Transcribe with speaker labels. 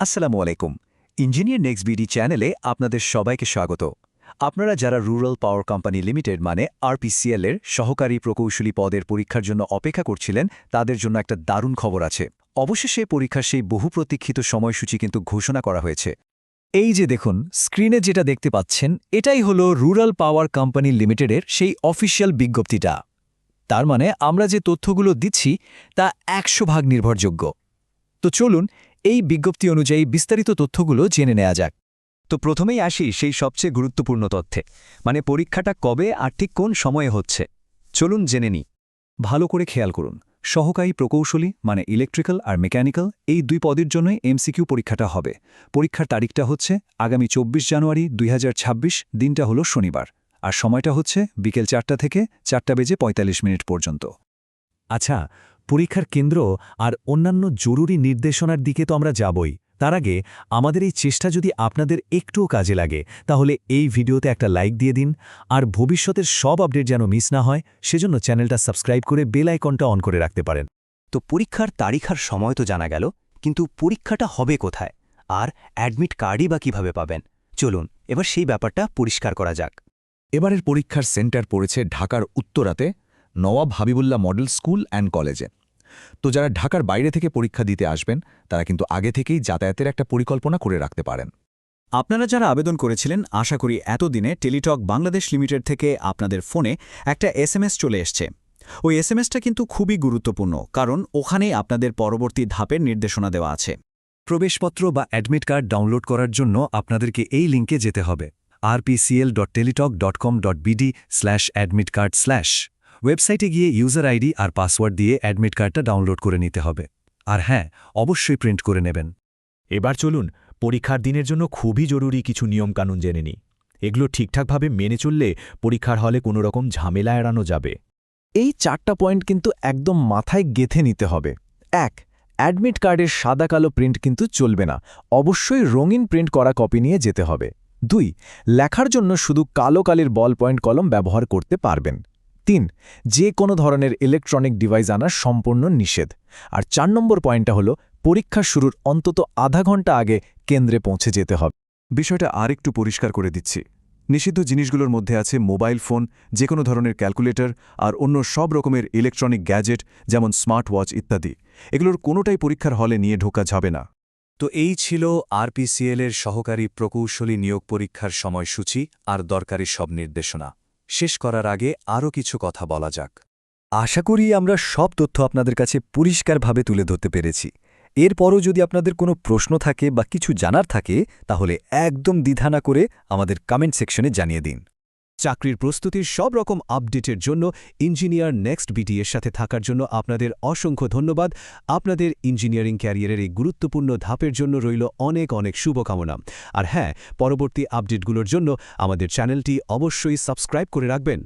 Speaker 1: আসসালামু আলাইকুম। Engineer next BD চ্যানেলে আপনাদের সবাইকে স্বাগত। আপনারা যারা রুরাল পাওয়ার কোম্পানি লিমিটেড মানে আরপিসিএল এর সহকারী প্রকৌশলী পদের পরীক্ষার জন্য অপেক্ষা করছিলেন, তাদের জন্য একটা দারুণ খবর আছে। অবশেষে পরীক্ষার সেই বহু প্রতীক্ষিত সময়সূচি কিন্তু ঘোষণা করা হয়েছে। এই যে দেখুন, স্ক্রিনে যেটা দেখতে পাচ্ছেন, এটাই হলো রুরাল পাওয়ার কোম্পানি লিমিটেডের সেই অফিসিয়াল বিজ্ঞপ্তিটা। তার মানে আমরা যে তথ্যগুলো দিচ্ছি তা 100% নির্ভরযোগ্য। তো চলুন এই বিজ্ঞপ্তি অনুযায়ী বিস্তারিত তথ্যগুলো জেনে নেওয়া যাক। তো প্রথমেই আসি সেই সবচেয়ে গুরুত্বপূর্ণ তথ্যে, মানে পরীক্ষাটা কবে আর ঠিক কোন সময়ে হচ্ছে। চলুন জেনে নিই। ভালো করে খেয়াল করুন, সহকারী প্রকৌশলী মানে ইলেকট্রিক্যাল আর মেকানিক্যাল এই দুই পদের জন্যই এমসিকিউ পরীক্ষাটা হবে। পরীক্ষার তারিখটা হচ্ছে আগামী 24 জানুয়ারি 2026, দিনটা হলো শনিবার, আর সময়টা হচ্ছে বিকেল 4টা থেকে 4:45 পর্যন্ত।
Speaker 2: আচ্ছা, পরীক্ষার কেন্দ্র আর অন্যান্য জরুরি নির্দেশনার দিকে তো আমরা যাবই। তার আগে আমাদের এই চেষ্টা যদি আপনাদের একটুও কাজে লাগে, তাহলে এই ভিডিওতে একটা লাইক দিয়ে দিন, আর ভবিষ্যতের সব আপডেট যেন মিস না হয় সেজন্য চ্যানেলটা সাবস্ক্রাইব করে বেল আইকনটা অন করে রাখতে পারেন।
Speaker 1: তো পরীক্ষার তারিখ আর সময় তো জানা গেল, কিন্তু পরীক্ষাটা হবে কোথায় আর অ্যাডমিট কার্ডই বা কীভাবে পাবেন? চলুন এবার সেই ব্যাপারটা পরিষ্কার করা যাক।
Speaker 3: এবারের পরীক্ষার সেন্টার পড়েছে ঢাকার উত্তরাতে Nawab Habibullah model school and কলেজে। তো যারা ঢাকার বাইরে থেকে পরীক্ষা দিতে আসবেন, তারা কিন্তু আগে থেকেই যাতায়াতের একটা পরিকল্পনা করে রাখতে পারেন।
Speaker 1: আপনারা যারা আবেদন করেছিলেন, আশা করি এতদিনে টেলিটক বাংলাদেশ লিমিটেড থেকে আপনাদের ফোনে একটা এসএমএস চলে এসছে। ওই এসএমএসটা কিন্তু খুবই গুরুত্বপূর্ণ, কারণ ওখানেই আপনাদের পরবর্তী ধাপের নির্দেশনা দেওয়া আছে।
Speaker 2: প্রবেশপত্র বা অ্যাডমিট কার্ড ডাউনলোড করার জন্য আপনাদেরকে এই লিঙ্কে যেতে হবে, rpcl.teletalk.com.bd/admitcard/। ওয়েবসাইটে গিয়ে ইউজার আইডি আর পাসওয়ার্ড দিয়ে অ্যাডমিট কার্ডটা ডাউনলোড করে নিতে হবে। আর হ্যাঁ, অবশ্যই প্রিন্ট করে নেবেন।
Speaker 4: এবার চলুন পরীক্ষার দিনের জন্য খুবই জরুরি কিছু নিয়মকানুন জেনে নিই। এগুলো ঠিকঠাকভাবে মেনে চললে পরীক্ষার হলে কোনো রকম ঝামেলা এড়ানো যাবে।
Speaker 5: এই 4টা পয়েন্ট কিন্তু একদম মাথায় গেঁথে নিতে হবে। 1. অ্যাডমিট কার্ডের সাদা কালো প্রিন্ট কিন্তু চলবে না, অবশ্যই রঙিন প্রিন্ট করা কপি নিয়ে যেতে হবে। 2. লেখার জন্য শুধু কালো কালির বল পয়েন্ট কলম ব্যবহার করতে পারবেন। 3. যে কোনো ধরনের ইলেকট্রনিক ডিভাইস আনা সম্পূর্ণ নিষেধ। আর 4 নম্বর পয়েন্টটা হলো পরীক্ষা শুরুর অন্তত আধা ঘন্টা আগে কেন্দ্রে পৌঁছে যেতে হবে।
Speaker 6: বিষয়টা আরেকটু পরিষ্কার করে দিচ্ছি। নিষিদ্ধ জিনিসগুলোর মধ্যে আছে মোবাইল ফোন, যে কোনো ধরনের ক্যালকুলেটর আর অন্য সব রকমের ইলেকট্রনিক গ্যাজেট যেমন স্মার্ট ওয়াচ ইত্যাদি। এগুলোর কোনোটাই পরীক্ষার হলে নিয়ে ঢোকা যাবে না।
Speaker 1: তো এই ছিল আরপিসিএল এর সহকারী প্রকৌশলী নিয়োগ পরীক্ষার সময়সূচি আর দরকারি সব নির্দেশনা। শেষ করার আগে আরও কিছু কথা বলা যাক। আশা করি আমরা সব তথ্য আপনাদের কাছে পরিষ্কারভাবে তুলে ধরতে পেরেছি। এরপরও যদি আপনাদের কোনো প্রশ্ন থাকে বা কিছু জানার থাকে, তাহলে একদম দ্বিধা না করে আমাদের কমেন্ট সেকশনে জানিয়ে দিন। চাকরির প্রস্তুতির সব রকম আপডেটের জন্য ইঞ্জিনিয়ার নেক্সট বিডি এর সাথে থাকার জন্য আপনাদের অসংখ্য ধন্যবাদ। আপনাদের ইঞ্জিনিয়ারিং ক্যারিয়ারের এই গুরুত্বপূর্ণ ধাপের জন্য রইল অনেক অনেক শুভকামনা। আর হ্যাঁ, পরবর্তী আপডেটগুলোর জন্য আমাদের চ্যানেলটি অবশ্যই সাবস্ক্রাইব করে রাখবেন।